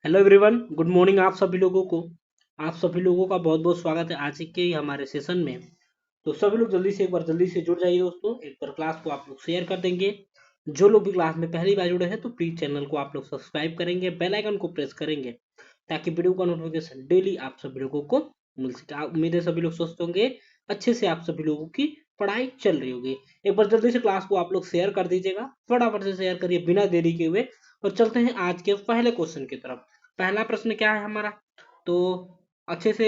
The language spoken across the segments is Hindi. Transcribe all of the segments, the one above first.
Hello everyone, good morning. आप सभी लोगों का बहुत बहुत स्वागत है आज के ही हमारे सेशन में। तो सभी लोग जल्दी से जुड़ जाइए दोस्तों। एक बार क्लास को आप लोग शेयर कर देंगे। जो लोग भी क्लास में पहली बार जुड़े हैं तो प्लीज चैनल को आप लोग सब्सक्राइब करेंगे, बेल आइकन को प्रेस करेंगे ताकि वीडियो का नोटिफिकेशन डेली आप सभी लोगों को मिल सके। उम्मीद है सभी लोग स्वस्थ होंगे, अच्छे से आप सभी लोगों की पढ़ाई चल रही होगी। एक बार जल्दी से क्लास को आप लोग शेयर कर दीजिएगा, फटाफट से शेयर करिए बिना देरी के हुए। और चलते हैं आज के पहले क्वेश्चन की तरफ। पहला प्रश्न क्या है हमारा, तो अच्छे से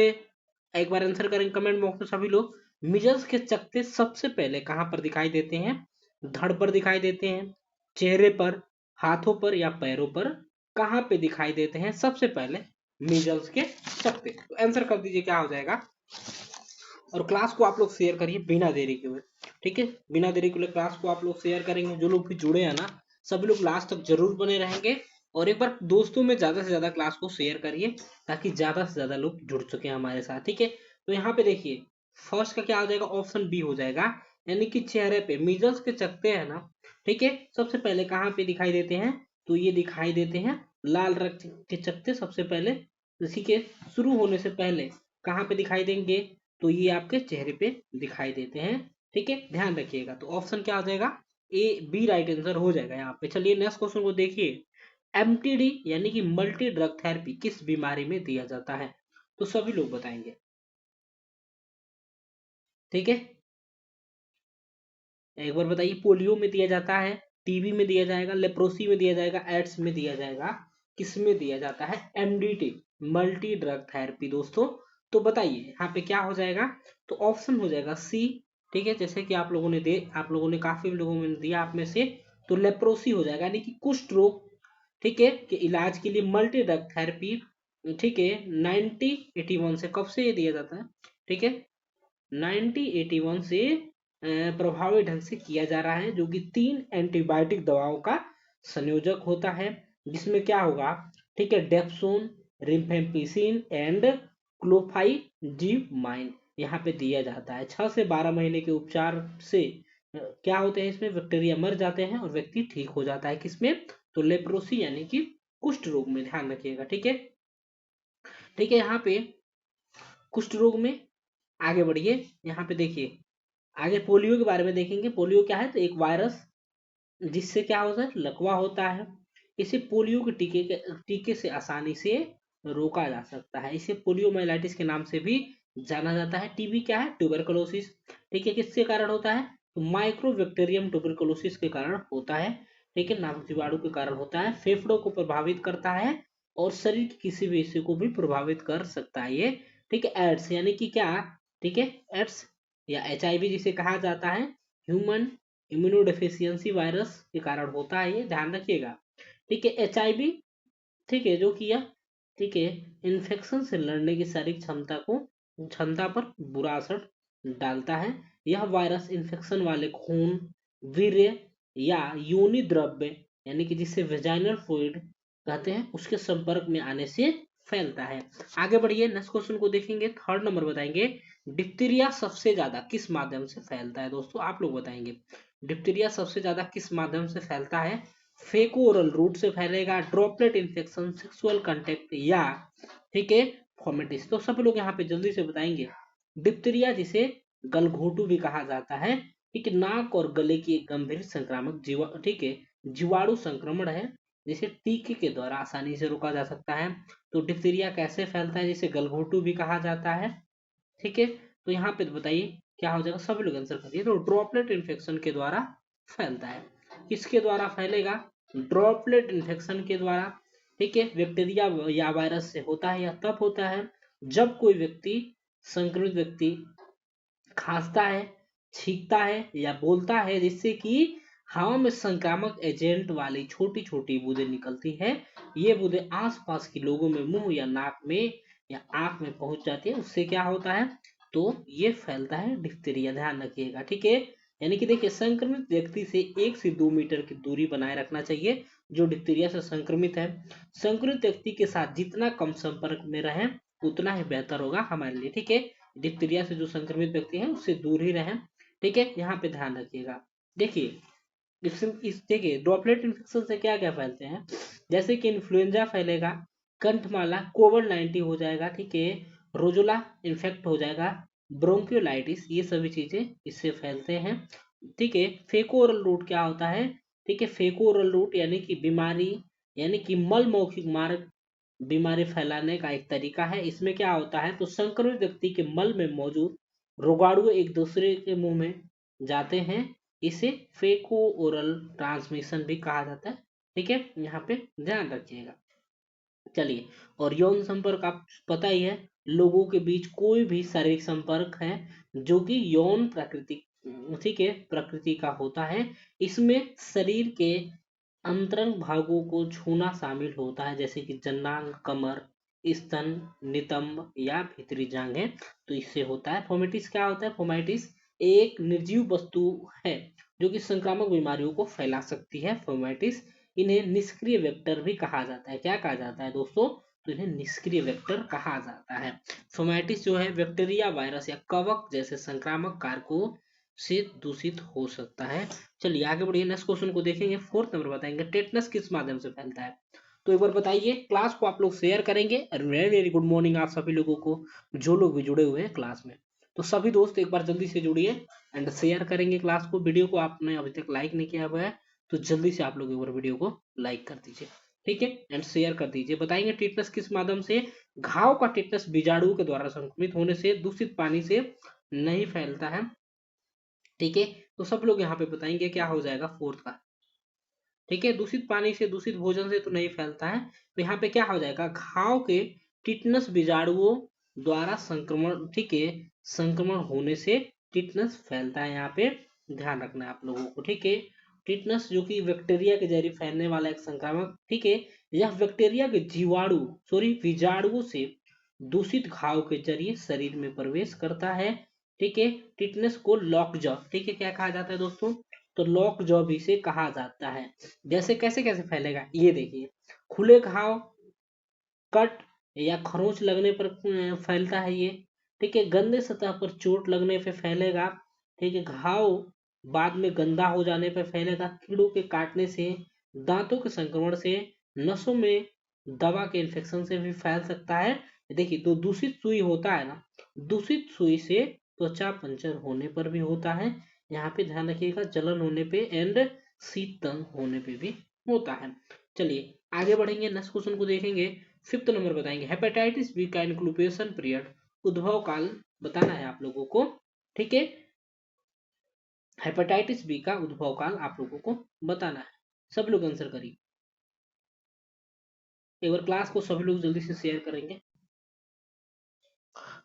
एक बार आंसर करेंगे कमेंट बॉक्स में सभी लोग। मिजल्स के चकत्ते सबसे पहले कहां पर दिखाई देते हैं? धड़ पर दिखाई देते हैं, चेहरे पर, हाथों पर या पैरों पर? कहां पे दिखाई देते हैं सबसे पहले मिजल्स के चकत्ते? तो आंसर कर दीजिए क्या हो जाएगा। और क्लास को आप लोग शेयर करिए बिना देरी के हुए। ठीक है, बिना देरी के हुए क्लास को आप लोग शेयर करेंगे। जो लोग भी जुड़े हैं ना, सभी लोग लास्ट तक जरूर बने रहेंगे। और एक बार दोस्तों में ज्यादा से ज्यादा क्लास को शेयर करिए ताकि ज्यादा से ज्यादा लोग जुड़ सके हमारे साथ। ठीक है, तो यहाँ पे देखिए फर्स्ट का क्या हो जाएगा, ऑप्शन बी हो जाएगा। यानी कि चेहरे पे मीजल्स के चकत्ते हैं ना, ठीक है, सबसे पहले कहाँ पे दिखाई देते हैं? तो ये दिखाई देते हैं लाल रक्त के चकत्ते सबसे पहले, इसी के शुरू होने से पहले कहाँ पे दिखाई देंगे? तो ये आपके चेहरे पे दिखाई देते हैं। ठीक है, ध्यान रखिएगा। तो ऑप्शन क्या हो जाएगा, ए बी राइट आंसर हो जाएगा यहाँ पे। चलिए नेक्स्ट क्वेश्चन को देखिए। एमटीडी यानी कि मल्टी ड्रग थेरेपी किस बीमारी में दिया जाता है? तो सभी लोग बताएंगे। ठीक है, एक बार बताइए। पोलियो में दिया जाता है, टीबी में दिया जाएगा, लेप्रोसी में दिया जाएगा, एड्स में दिया जाएगा, किस में दिया जाता है एमडीटी मल्टी ड्रग थेरेपी दोस्तों? तो बताइए यहाँ पे क्या हो जाएगा। तो ऑप्शन हो जाएगा सी। ठीक है, जैसे कि आप लोगों ने काफी लोगों में दिया आप में से। तो लेप्रोसी हो जाएगा यानी कि कुष्ठ रोग, ठीक है, के इलाज के लिए मल्टी ड्रग थेरेपी, ठीक है, 1981 से कब से ये दिया जाता है? ठीक है, 1981 से प्रभावी ढंग से किया जा रहा है, जो कि 3 एंटीबायोटिक दवाओं का संयोजक होता है। जिसमें क्या होगा, ठीक है, डेप्सोन, रिफेम्पिसिन एंड क्लोफाइजीमाइन यहाँ पे दिया जाता है। 6 से 12 महीने के उपचार से क्या होते हैं, इसमें बैक्टीरिया मर जाते हैं और व्यक्ति ठीक हो जाता है। किसमें? तो लेप्रोसी यानी कि कुष्ठ रोग में, ध्यान रखिएगा। ठीक है, ठीक है, यहाँ पे कुष्ठ रोग में आगे बढ़िए। यहाँ पे देखिए आगे पोलियो के बारे में देखेंगे। पोलियो क्या है, तो एक वायरस जिससे क्या होता है, लकवा होता है। इसे पोलियो के टीके से आसानी से रोका जा सकता है। इसे पोलियोमाइलाइटिस के नाम से भी जाना जाता है। टीबी क्या है, ट्यूबरकुलोसिस, ठीक है, किसके कारण होता है? तो माइक्रोबैक्टीरियम ट्यूबरकुलोसिस के कारण होता है। ठीक है, नामक जीवाणु के कारण होता है। फेफड़ों को प्रभावित करता है और शरीर के किसी भी हिस्से को भी प्रभावित कर सकता है ये। ठीक है, एड्स यानी कि क्या, ठीक है, एड्स या एचआईवी जिसे कहा जाता है, ह्यूमन इम्यूनोडेफिशिएंसी वायरस के कारण होता है, ये ध्यान रखिएगा। ठीक है, एचआईवी, ठीक है, जो किया, ठीक है, इन्फेक्शन से लड़ने की शारीरिक क्षमता पर बुरा असर डालता है। यह वायरस इन्फेक्शन वाले खून, वीर्य या योनि द्रव्य यानी कि जिसे वेजाइनल फ्लूइड कहते हैं उसके संपर्क में आने से फैलता है। आगे बढ़िए, नेक्स्ट क्वेश्चन को देखेंगे। थर्ड नंबर बताएंगे, डिप्थीरिया सबसे ज्यादा किस माध्यम से फैलता है? दोस्तों आप लोग बताएंगे, डिप्थीरिया सबसे ज्यादा किस माध्यम से फैलता है? फेको ओरल रूट से फैलेगा, ड्रॉपलेट इन्फेक्शन, सेक्सुअल कांटेक्ट या, ठीक है, फॉर्मेटिस? तो सब लोग यहाँ पे जल्दी से बताएंगे। डिप्थीरिया जिसे गलघोटू भी कहा जाता है, ठीक है, नाक और गले की एक गंभीर संक्रामक ठीक है, जीवाणु संक्रमण है जिसे टीके के द्वारा आसानी से रोका जा सकता है। तो डिप्थीरिया कैसे फैलता है, जिसे गलघोटू भी कहा जाता है? ठीक है, तो यहाँ पे बताइए क्या हो जाएगा, सभी लोग आंसर करिए। तो ड्रॉपलेट इन्फेक्शन के द्वारा फैलता है। किसके द्वारा फैलेगा? ड्रॉपलेट इन्फेक्शन के द्वारा। ठीक है, बैक्टीरिया या वायरस से होता है। या तब होता है जब कोई व्यक्ति, संक्रमित व्यक्ति खांसता है, छींकता है या बोलता है जिससे कि हवा में संक्रामक एजेंट वाली छोटी छोटी बूंदें निकलती है। ये बूंदें आसपास के लोगों में, मुंह या नाक में या आंख में पहुंच जाती है। उससे क्या होता है, तो ये फैलता है डिप्थीरिया, ध्यान रखिएगा। ठीक है, यानी कि देखिए संक्रमित व्यक्ति से 1 से 2 मीटर की दूरी बनाए रखना चाहिए जो डिप्थीरिया से संक्रमित है। संक्रमित व्यक्ति के साथ जितना कम संपर्क में रहें उतना ही बेहतर होगा हमारे लिए। ठीक है, डिप्थीरिया से जो संक्रमित व्यक्ति हैं उससे दूर ही रहें। ठीक है, यहाँ पे ध्यान रखिएगा। देखिए देखिए ड्रॉपलेट इन्फेक्शन से क्या क्या फैलते हैं, जैसे कि इन्फ्लुएंजा फैलेगा, कंठमाला कोविड-19 हो जाएगा, ठीक है, रोजुला इन्फेक्ट हो जाएगा, ब्रोंकियोलाइटिस, ये सभी चीजें इससे फैलते हैं, ठीक है। फेको ओरल रूट क्या होता है, ठीक है, फेको ओरल रूट यानी कि बीमारी, यानी कि मल मौखिक मार्ग बीमारी फैलाने का एक तरीका है। इसमें क्या होता है, तो संक्रमित व्यक्ति के मल में मौजूद रोगाणु एक दूसरे के मुंह में जाते हैं, इसे फेको ओरल ट्रांसमिशन भी कहा जाता है, ठीक है, यहाँ पे ध्यान रखिएगा। चलिए, और यौन संपर्क आप पता ही है, लोगों के बीच कोई भी शारीरिक संपर्क है जो कि यौन प्रकृति, ठीक है, प्रकृति का होता है। इसमें शरीर के अंतरंग भागों को छूना शामिल होता है, जैसे कि जनांग, कमर, स्तन, नितंब या भीतरी जांघें, तो इससे होता है। फोमेटिस क्या होता है, फोमाइटिस एक निर्जीव वस्तु है जो कि संक्रामक बीमारियों को फैला सकती है, फोमाइटिस। इन्हें निष्क्रिय वेक्टर भी कहा जाता है। क्या कहा जाता है दोस्तों, तो इन्हें निष्क्रिय वेक्टर कहा जाता है। फोमाइटिस जो है बैक्टीरिया, वायरस या कवक जैसे संक्रामक कारकों से दूषित हो सकता है। चलिए आगे बढ़िए, नेक्स्ट क्वेश्चन को देखेंगे। फोर्थ नंबर बताएंगे, टेटनस किस माध्यम से फैलता है। तो एक बार बताइए, क्लास को आप लोग शेयर करेंगे। वेरी वेरी गुड मॉर्निंग आप सभी लोगों को, जो लोग भी जुड़े हुए हैं क्लास में। तो सभी दोस्त एक बार जल्दी से जुड़िए एंड शेयर करेंगे क्लास को। वीडियो को आपने अभी तक लाइक नहीं किया हुआ है तो जल्दी से आप लोग एक बार वीडियो को लाइक कर दीजिए, ठीक है, एंड शेयर कर दीजिए। बताएंगे टिटनस किस माध्यम से, घाव का टिटनस बीजाणु के द्वारा संक्रमित होने से, दूषित पानी से नहीं फैलता है, ठीक है। तो सब लोग यहाँ पे बताएंगे क्या हो जाएगा फोर्थ का, ठीक है। दूषित पानी से, दूषित भोजन से तो नहीं फैलता है, तो यहाँ पे क्या हो जाएगा, घाव के टिटनस बीजाणुओं द्वारा संक्रमण, ठीक है, संक्रमण होने से टिटनस फैलता है। यहाँ पे ध्यान रखना है आप लोगों को, ठीक है। टिटनस जो कि बैक्टीरिया के जरिए फैलने वाला एक संक्रामक, ठीक है, यह बैक्टीरिया के जीवाणु, सॉरी बीजाणुओं से दूषित घाव के जरिए शरीर में प्रवेश करता है, ठीक है। टिटनस को लॉक जॉ, ठीक है, क्या कहा जाता है दोस्तों, तो लॉक जॉ भी से कहा जाता है। जैसे कैसे कैसे फैलेगा ये देखिए, खुले घाव, कट या खरोंच लगने पर फैलता है ये, ठीक है। गंदे सतह पर चोट लगने पे फैलेगा, ठीक है। घाव बाद में गंदा हो जाने पर फैलेगा, कीड़ों के काटने से, दांतों के संक्रमण से, नसों में दवा के इन्फेक्शन से भी फैल सकता है। देखिए, तो दूषित सुई होता है ना, दूषित सुई से त्वचा पंचर होने पर भी होता है, यहाँ पे ध्यान रखिएगा, जलन होने पे एंड शीतल होने पे भी होता है। चलिए आगे बढ़ेंगे, नेक्स्ट क्वेश्चन को देखेंगे। फिफ्थ नंबर बताएंगे, हेपेटाइटिस बी का इंक्लूबेशन पीरियड, उद्भव काल बताना है आप लोगों को, ठीक है। हेपेटाइटिस बी का उद्भव काल आप लोगों को बताना है। सब लोग आंसर करिए, एक बार क्लास को सभी लोग जल्दी से शेयर करेंगे।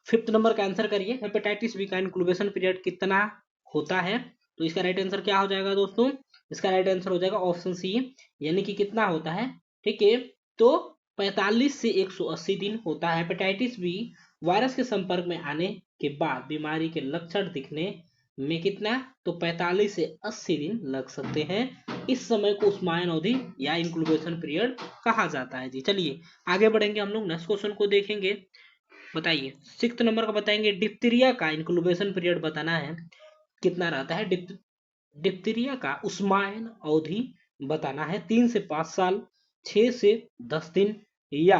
फिफ्थ नंबर का आंसर करिए, हेपेटाइटिस बी का इंक्लूबेशन पीरियड कितना होता है। तो इसका राइट आंसर क्या हो जाएगा दोस्तों, इसका राइट आंसर हो जाएगा ऑप्शन सी, यानी कि कितना होता है, ठीक है, तो 45 से 180 दिन होता है। हेपेटाइटिस बी वायरस के संपर्क में आने के बाद बीमारी के लक्षण दिखने में कितना, तो 45 से 80 दिन लग सकते हैं। इस समय को उस्मायन अवधि या इंक्लूबेशन पीरियड कहा जाता है जी। चलिए आगे बढ़ेंगे, हम लोग नेक्स्ट क्वेश्चन को देखेंगे। बताइए सिक्स्थ नंबर का बताएंगे, डिप्थीरिया का इंक्लूबेशन पीरियड बताना है, कितना रहता है। डिप्थीरिया का उस्मायन अवधि बताना है, 3 से 5 साल, 6 से 10 दिन, या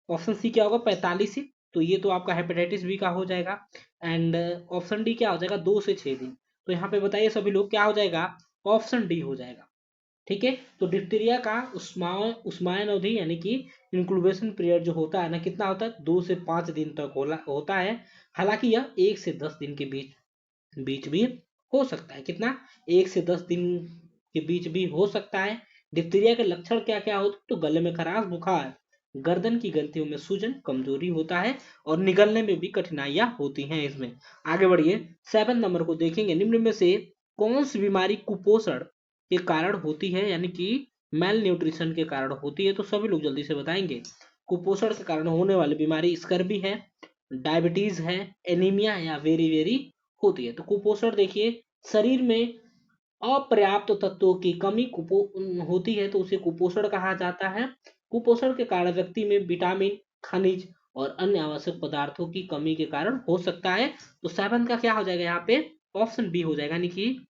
ऑप्शन सी क्या होगा 45 से, तो ये तो आपका हेपेटाइटिस बी का हो जाएगा। एंड ऑप्शन डी क्या हो जाएगा 2 से 6 दिन। तो यहाँ पे बताइए सभी लोग क्या हो जाएगा, ऑप्शन डी हो जाएगा, ठीक है। तो डिप्थीरिया का उस्मायन अवधि यानी कि इंक्लूबेशन पीरियड जो होता है ना, कितना होता है, 2 से 5 दिन तक होता है। हालांकि यह 1 से 10 दिन के बीच बीच भी हो सकता है, कितना, 1 से 10 दिन के बीच भी हो सकता है। डिप्थीरिया के लक्षण क्या क्या होते हैं, तो गले में खराश, बुखार, गर्दन की ग्रंथियों में सूजन, कमजोरी होता है, और निगलने में भी कठिनाइयां होती हैं इसमें। आगे बढ़िए, 7 नंबर को देखेंगे, निम्न में से कौन सी बीमारी कुपोषण के कारण होती है, यानी कि मेल न्यूट्रिशन के कारण होती है। तो सभी लोग जल्दी से बताएंगे, कुपोषण के कारण होने वाली बीमारी स्कर्वी है, डायबिटीज है, एनीमिया या वेरी वेरी होती है। तो कुपोषण देखिए, शरीर में अपर्याप्त तत्वों की कमी होती है तो उसे कुपोषण कहा जाता है। कुपोषण के कारण व्यक्ति में विटामिन, खनिज और अन्य आवश्यक पदार्थों की कमी के कारण हो सकता है। तो 7 का क्या हो जाएगा यहाँ पे, ऑप्शन बी हो जाएगा, यानी कि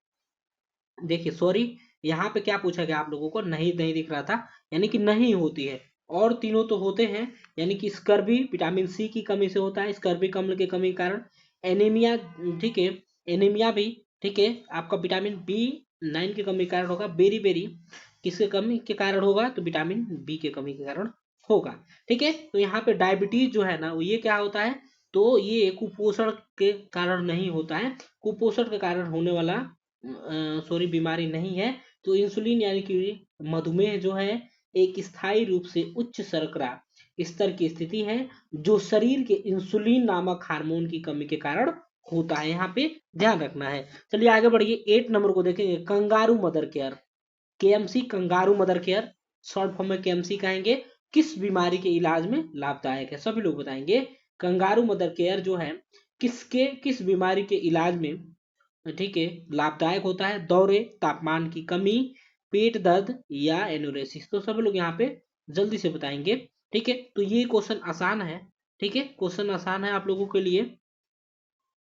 देखिए सॉरी, यहाँ पे क्या पूछा गया आप लोगों को, नहीं नहीं दिख रहा था, यानी कि नहीं होती है, और तीनों तो होते हैं, यानी कि स्कर्वी विटामिन सी की कमी से होता है, स्कर्वी अम्ल की कमी के कारण। एनीमिया, ठीक है, एनीमिया भी, ठीक है, आपका विटामिन B9 की कमी के कारण होगा। बेरी बेरी किसके कमी के कारण होगा, तो विटामिन बी के कमी के कारण होगा। ठीक है, तो यहाँ पे डायबिटीज जो है ना, ये क्या होता है, तो ये कुपोषण के कारण नहीं होता है, कुपोषण के कारण होने वाला सॉरी बीमारी नहीं है। तो इंसुलिन यानी कि मधुमेह जो है एक स्थायी रूप से उच्च शर्करा स्तर की स्थिति है, जो शरीर के इंसुलिन नामक हार्मोन की कमी के कारण होता है, यहाँ पे ध्यान रखना है। चलिए आगे बढ़िए, 8 नंबर को देखेंगे, kangaroo mother care. KMC kangaroo mother care, short form में केएमसी कहेंगे, किस बीमारी के इलाज में लाभदायक है, सभी लोग बताएंगे। कंगारू मदर केयर जो है किस बीमारी के इलाज में, ठीक है, लाभदायक होता है, दौरे, तापमान की कमी, पेट दर्द या एनोरेसिस। तो सभी लोग यहाँ पे जल्दी से बताएंगे। ठीक है, तो ये क्वेश्चन आसान है, ठीक है, क्वेश्चन आसान है आप लोगों के लिए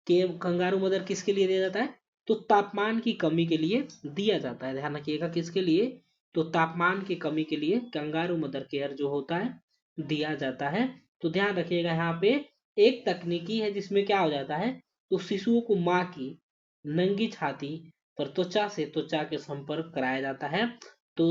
कि कंगारू मदर किसके लिए दिया जाता है, तो तापमान की कमी के लिए दिया जाता है, ध्यान रखिएगा किसके लिए, तो तापमान की कमी के लिए कंगारू मदर केयर जो होता है दिया जाता है। तो ध्यान रखिएगा यहाँ पे एक तकनीकी है जिसमें क्या हो जाता है, तो शिशुओं को माँ की नंगी छाती पर त्वचा से त्वचा के संपर्क कराया जाता है। तो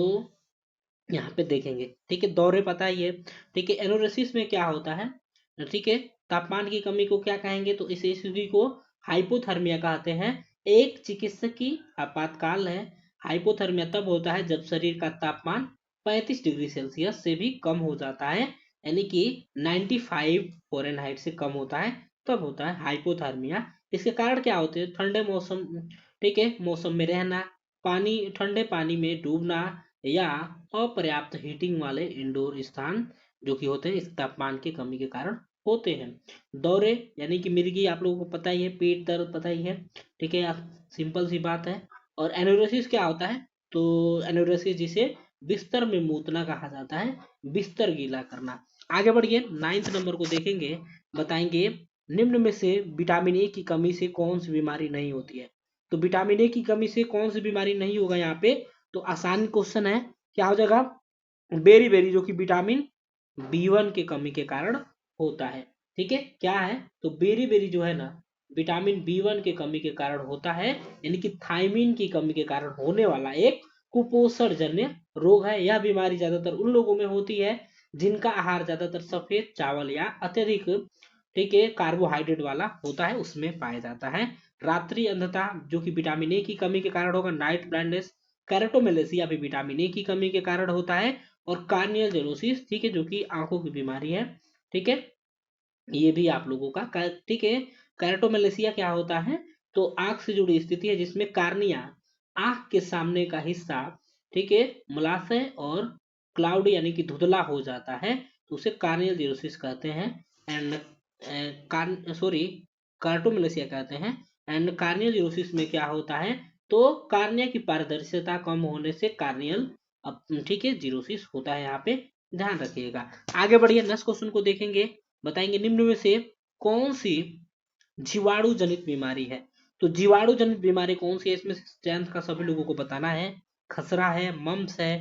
यहाँ पे देखेंगे, ठीक है, दौरे पता ही है, ठीक है, एनोरेसिस में क्या होता है, ठीक है, तापमान की कमी को क्या कहेंगे, तो इस स्थिति को हाइपोथर्मिया कहते हैं। एक चिकित्सकीय आपातकाल है। हाइपोथर्मिया तब होता है जब शरीर का तापमान 35 डिग्री सेल्सियस से भी कम हो जाता है, यानी कि 95 फ़ारेनहाइट से कम होता है, तब होता है हाइपोथर्मिया। इसके कारण क्या होते हैं, ठंडे मौसम, ठीक है, मौसम में रहना, पानी, ठंडे पानी में डूबना, या अपर्याप्त हीटिंग वाले इंडोर स्थान जो कि होते हैं इस तापमान की कमी के कारण होते हैं। दौरे यानी कि मिर्गी, आप लोगों को पता ही है, पेट दर्द पता ही है, ठीक है, सिंपल सी बात है। और एनोरेसिस क्या होता है, तो एनोरेसिस जिसे बिस्तर में मूतना कहा जाता है, बिस्तर गीला करना। आगे बढ़िए, 9 नंबर को देखेंगे, बताएंगे निम्न में से विटामिन ए की कमी से कौन सी बीमारी नहीं होती है। तो विटामिन ए की कमी से कौन सी बीमारी नहीं होगा यहाँ पे, तो आसान क्वेश्चन है, क्या हो जाएगा, बेरी बेरी, जो कि विटामिन B1 की कमी के कारण होता है। ठीक है, क्या है, तो बेरी बेरी जो है ना, विटामिन B1 की कमी के कारण होता है, यानी कि थायमीन की कमी के कारण होने वाला एक कुपोषण जन्य रोग है। यह बीमारी ज्यादातर उन लोगों में होती है जिनका आहार ज्यादातर सफेद चावल या अत्यधिक, ठीक है, कार्बोहाइड्रेट वाला होता है, उसमें पाया जाता है। रात्रि अंधता जो कि विटामिन ए की कमी के कारण होगा, नाइट ब्लाइंडनेस, कैरेटोमेलेसिया भी विटामिन ए की कमी के कारण होता है, और कार्नियल जेरोसिस, ठीक है, जो कि आंखों की बीमारी है, ठीक है, ये भी आप लोगों का, ठीक है। कैरेटोमेलेसिया क्या होता है, तो आंख से जुड़ी स्थिति है जिसमें कार्निया, आंख के सामने का हिस्सा, ठीक है, मलाशय और क्लाउड यानी कि धुंधला हो जाता है, तो उसे कार्नियल जेरोसिस कहते हैं। एंड सॉरी, कार्टोमेलेसिया कहते हैं। एंड कार्नियल जेरोसिस में क्या होता है, तो कार्निया की पारदर्शिता कम होने से कार्नियल, ठीक है, जीरोसिस होता है, यहाँ पे ध्यान रखिएगा। आगे बढ़िए, नेक्स्ट क्वेश्चन को देखेंगे, बताएंगे निम्न में से कौन सी जीवाणु जनित बीमारी है। तो जीवाणु जनित बीमारी कौन सी है, इसमें स्ट्रेंथ का सभी लोगों को बताना है। खसरा है, मम्स है,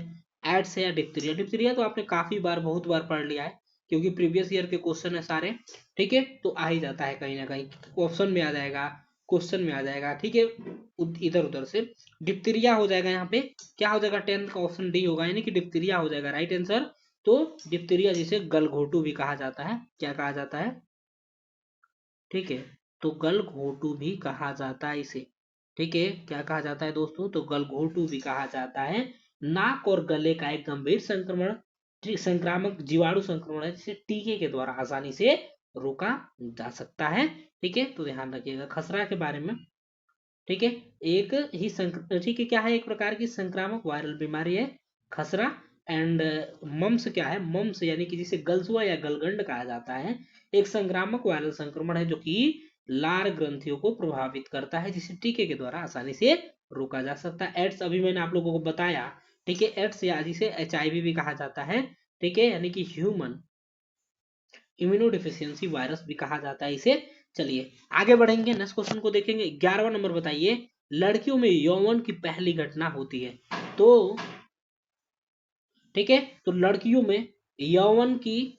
एड्स है, या डिप्थीरिया। डिप्थीरिया तो आपने काफी बार, बहुत बार पढ़ लिया है, क्योंकि प्रीवियस ईयर के क्वेश्चन है सारे, ठीक है, तो आ ही जाता है कहीं ना कहीं, ऑप्शन में आ जाएगा, क्वेश्चन में आ जाएगा, ठीक है, इधर उधर से। डिप्थीरिया हो जाएगा, यहाँ पे क्या हो जाएगा, 10th का ऑप्शन डी होगा, यानी कि डिप्थीरिया हो जाएगा राइट आंसर। तो डिप्थीरिया जिसे गलघोटू भी कहा जाता है, क्या कहा जाता है, ठीक है, तो गलघोटू भी कहा जाता है इसे, ठीक है, क्या कहा जाता है दोस्तों, तो गलघोटू भी कहा जाता है। नाक और गले का एक गंभीर संक्रमण, संक्रामक जीवाणु संक्रमण है, जिसे टीके के द्वारा आसानी से रोका जा सकता है। ठीक है, तो ध्यान रखिएगा खसरा के बारे में, ठीक है, एक ही ठीक है, क्या है, एक प्रकार की संक्रामक वायरल बीमारी है खसरा। एंड मम्स क्या है, मम्स यानी कि जिसे गलसुआ या गलगंड कहा जाता है, एक संक्रामक वायरल संक्रमण है जो कि लार ग्रंथियों को प्रभावित करता है, जिसे टीके के द्वारा आसानी से रोका जा सकता है। एड्स अभी मैंने आप लोगों को बताया, ठीक है, एड्स या जिसे HIV भी कहा जाता है, ठीक है, यानी कि ह्यूमन इम्यूनोडिफिशियंसी वायरस भी कहा जाता है इसे। चलिए आगे बढ़ेंगे, नेक्स्ट क्वेश्चन को देखेंगे। 11वां नंबर बताइए, लड़कियों में यौवन की पहली घटना होती है। तो ठीक है, तो लड़कियों में यौवन की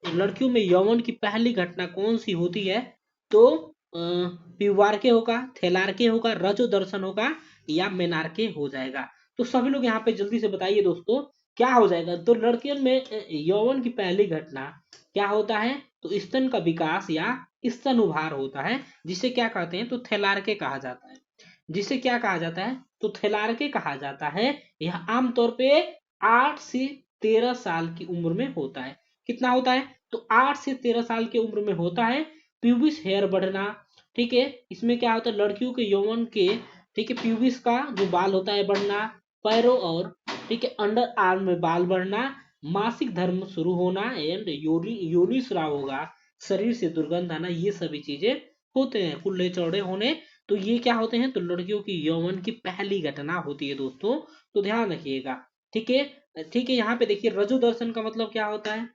लड़कियों में यौवन की पहली घटना कौन सी होती है? तो प्यूबार्के होगा, थैलार्के होगा, रजो दर्शन होगा या मेनार्के हो जाएगा। तो सभी लोग यहाँ पे जल्दी से बताइए दोस्तों क्या हो जाएगा। तो लड़कियों में यौवन की पहली घटना क्या होता है? तो स्तन का विकास या स्तन उभार होता है, जिसे क्या कहते हैं? तो थैलार्के कहा जाता है। जिसे क्या कहा जाता है? तो थैलार्के कहा जाता है। यह आमतौर पे 8 से 13 साल की उम्र में होता है। कितना होता है? तो 8 से 13 साल की उम्र में होता है। प्यूबिस हेयर बढ़ना, ठीक है, इसमें क्या होता है? लड़कियों के यौवन के, ठीक है, प्यूबिस का जो बाल होता है बढ़ना, पैरों और, ठीक है, अंडर आर्म में बाल बढ़ना, मासिक धर्म शुरू होना एंड योनि स्राव होगा, शरीर से दुर्गंध आना, ये सभी चीजें होते हैं। कुल्ले चौड़े होने, तो ये क्या होते हैं? तो लड़कियों की यौवन की पहली घटना होती है दोस्तों, तो ध्यान रखिएगा। ठीक है, ठीक है, यहाँ पे देखिए रजो दर्शन का मतलब क्या होता है?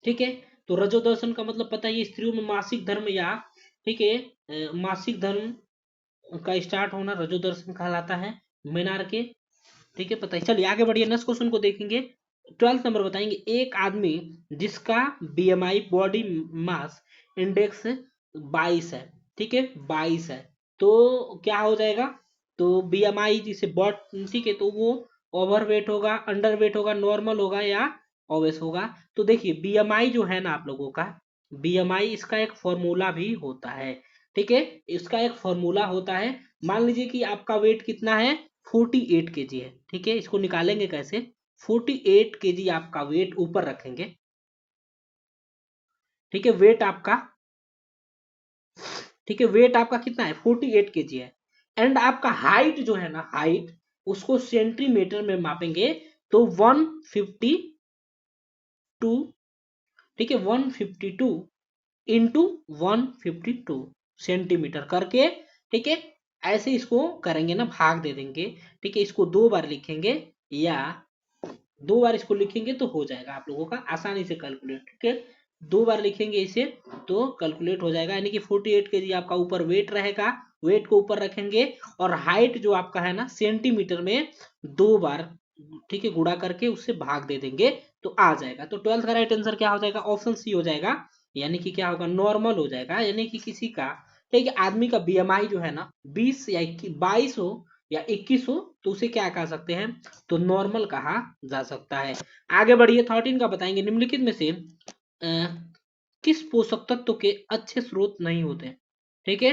ठीक है, तो रजो दर्शन का मतलब पता है, स्त्रियों में मासिक धर्म या, ठीक है, मासिक धर्म का स्टार्ट होना रजो दर्शन कहलाता है। मीनार के, ठीक है, पता है। चलिए आगे बढ़िए, नेक्स्ट क्वेश्चन को देखेंगे। 12th नंबर बताएंगे। एक आदमी जिसका बीएमआई बॉडी मास इंडेक्स 22 है, ठीक है, 22 है, तो क्या हो जाएगा? तो बीएमआई जिसे बॉड, ठीक है, तो वो ओवरवेट होगा, अंडरवेट होगा, नॉर्मल होगा या ओबेस होगा। तो देखिए बीएमआई जो है ना आप लोगों का, बीएमआई इसका एक फॉर्मूला भी होता है, ठीक है, इसका एक फॉर्मूला होता है। मान लीजिए कि आपका वेट कितना है? 48 केजी है, ठीक है, इसको निकालेंगे कैसे? 48 केजी आपका वेट ऊपर रखेंगे, ठीक है, वेट आपका, ठीक है, वेट आपका कितना है? 48 केजी है। एंड आपका हाइट जो है ना, हाइट, उसको सेंटीमीटर में मापेंगे, तो 152, ठीक है, 152 इंटू 152 सेंटीमीटर करके, ठीक है, ऐसे इसको करेंगे ना, भाग दे देंगे, ठीक है, इसको 2 बार लिखेंगे या 2 बार इसको लिखेंगे तो हो जाएगा आप लोगों का आसानी से कैलकुलेट, ठीक है, 2 बार लिखेंगे इसे तो कैलकुलेट हो जाएगा। यानी कि 48 केजी आपका ऊपर वेट रहेगा, वेट को ऊपर रखेंगे और हाइट जो आपका है ना सेंटीमीटर में 2 बार, ठीक है, गुणा करके उससे भाग दे देंगे तो आ जाएगा। तो 12th का राइट आंसर क्या हो जाएगा? ऑप्शन सी हो जाएगा। यानी कि क्या होगा? नॉर्मल हो जाएगा। यानी कि किसी का, ठीक है, आदमी का बीएमआई जो है ना 20 या 22 हो या 21 हो, तो उसे क्या कह सकते हैं? तो नॉर्मल कहा जा सकता है। आगे बढ़िए, 13 का बताएंगे। निम्नलिखित में से किस पोषक तत्व के अच्छे स्रोत नहीं होते हैं? ठीक है,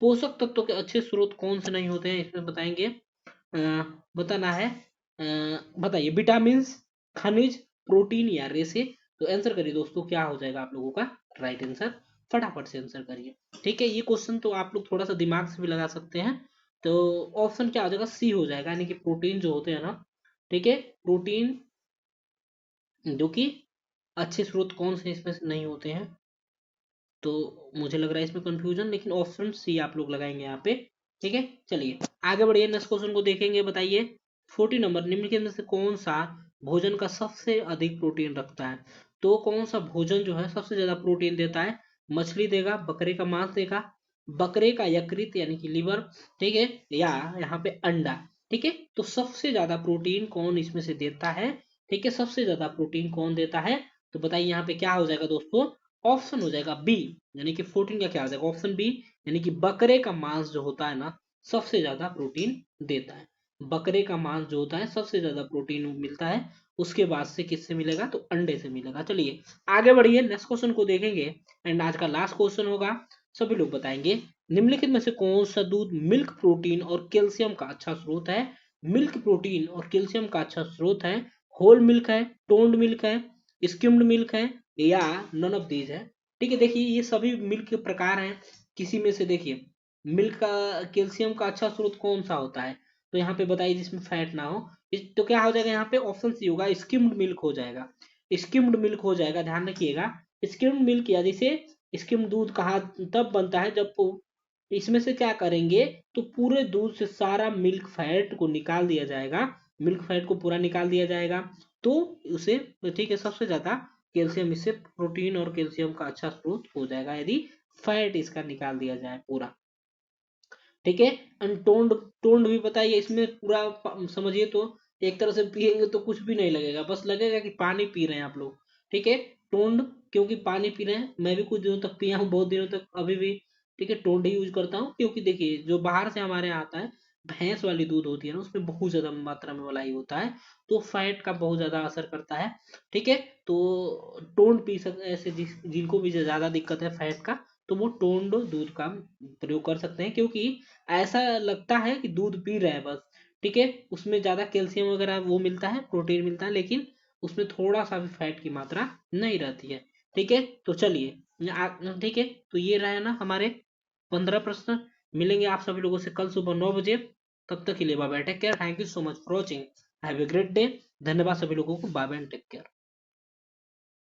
पोषक तत्व के अच्छे स्रोत कौन से नहीं होते हैं इसमें बताएंगे। बताना है, बताइए, विटामिन, खनिज, प्रोटीन या रेसे। तो आंसर करिए दोस्तों, क्या हो जाएगा आप लोगों का राइट आंसर? फटाफट से आंसर करिए। ठीक है, ये क्वेश्चन तो आप लोग थोड़ा सा दिमाग से भी लगा सकते हैं। तो ऑप्शन क्या हो जाएगा? सी हो जाएगा। यानी कि प्रोटीन जो होते हैं ना, ठीक है, प्रोटीन जो कि अच्छे स्रोत कौन से इसमें से नहीं होते हैं, तो मुझे लग रहा है इसमें कंफ्यूजन, लेकिन ऑप्शन सी आप लोग लगाएंगे यहाँ पे। ठीक है, चलिए आगे बढ़िए, नेक्स्ट क्वेश्चन को देखेंगे। बताइए 14 नंबर, निम्नलिखित में से कौन सा भोजन का सबसे अधिक प्रोटीन रखता है? तो कौन सा भोजन जो है सबसे ज्यादा प्रोटीन देता है? मछली देगा, बकरे का मांस देगा, बकरे का यकृत यानी कि लीवर, ठीक है, या यहाँ पे अंडा। ठीक है, तो सबसे ज्यादा प्रोटीन कौन इसमें से देता है? ठीक है, सबसे ज्यादा प्रोटीन कौन देता है? तो बताइए यहाँ पे क्या हो जाएगा दोस्तों? ऑप्शन हो जाएगा बी। यानी कि 14 का क्या हो जाएगा? Option B. यानी कि बकरे का मांस जो होता है ना सबसे ज्यादा प्रोटीन देता है। बकरे का मांस जो होता है सबसे ज्यादा प्रोटीन मिलता है। उसके बाद से किससे मिलेगा? तो अंडे से मिलेगा। चलिए आगे बढ़िए, नेक्स्ट क्वेश्चन को देखेंगे एंड आज का लास्ट क्वेश्चन होगा। सभी लोग बताएंगे निम्नलिखित में से कौन सा दूध मिल्क प्रोटीन और कैल्शियम का अच्छा स्रोत है? मिल्क प्रोटीन और कैल्शियम का अच्छा स्रोत है। होल मिल्क है, टोन्ड मिल्क है, स्किम्ड मिल्क है या नन ऑफ दीज है। ठीक है, देखिए ये सभी मिल्क के प्रकार हैं। किसी में से देखिए मिल्क का कैल्शियम का अच्छा स्रोत कौन सा होता है? तो यहाँ पे बताइए जिसमें फैट ना हो। तो क्या हो जाएगा यहाँ पे? ऑप्शन सी होगा, स्किम्ड मिल्क हो जाएगा। स्किम्ड मिल्क हो जाएगा, ध्यान रखिएगा। स्किम्ड मिल्क या जिसे स्किम्ड दूध कहा तब बनता है जब इसमें से क्या करेंगे, तो पूरे दूध से सारा मिल्क फैट को निकाल दिया जाएगा, मिल्क फैट को पूरा निकाल दिया जाएगा। तो उसे, ठीक है, सबसे ज्यादा कैल्शियम, इससे प्रोटीन और कैल्शियम का अच्छा स्रोत हो जाएगा यदि फैट इसका निकाल दिया जाए पूरा। ठीक है, अनटोन्ड, टोन्ड भी बताइए इसमें पूरा समझिए तो एक तरह से पिएंगे तो कुछ भी नहीं लगेगा, बस लगेगा कि पानी पी रहे हैं आप लोग। ठीक है, टोंड, क्योंकि पानी पी रहे हैं, मैं भी कुछ दिनों तक पिया हूँ, बहुत दिनों तक अभी भी। ठीक है, टोंड ही यूज करता हूँ, क्योंकि देखिए जो बाहर से हमारे यहाँ आता है, भैंस वाली दूध होती है ना, उसमें बहुत ज्यादा मात्रा में मलाई होता है, तो फैट का बहुत ज्यादा असर करता है। ठीक है, तो टोंड पी सकते ऐसे जिनको भी ज्यादा दिक्कत है फैट का, तो वो टोंड दूध का प्रयोग कर सकते हैं, क्योंकि ऐसा लगता है कि दूध पी रहे हैं बस। ठीक है, उसमें ज्यादा कैल्शियम वगैरह वो मिलता है, प्रोटीन मिलता है, लेकिन उसमें थोड़ा सा भी फैट की मात्रा नहीं रहती है। ठीक है, तो चलिए ठीक है, तो ये रहा ना हमारे 15 प्रश्न। मिलेंगे आप सभी लोगों से कल सुबह 9 बजे। तब तक के लिए bye bye, take care, thank you so much for watching, have a great day. धन्यवाद सभी लोगों को, बाय बाय, टेक केयर।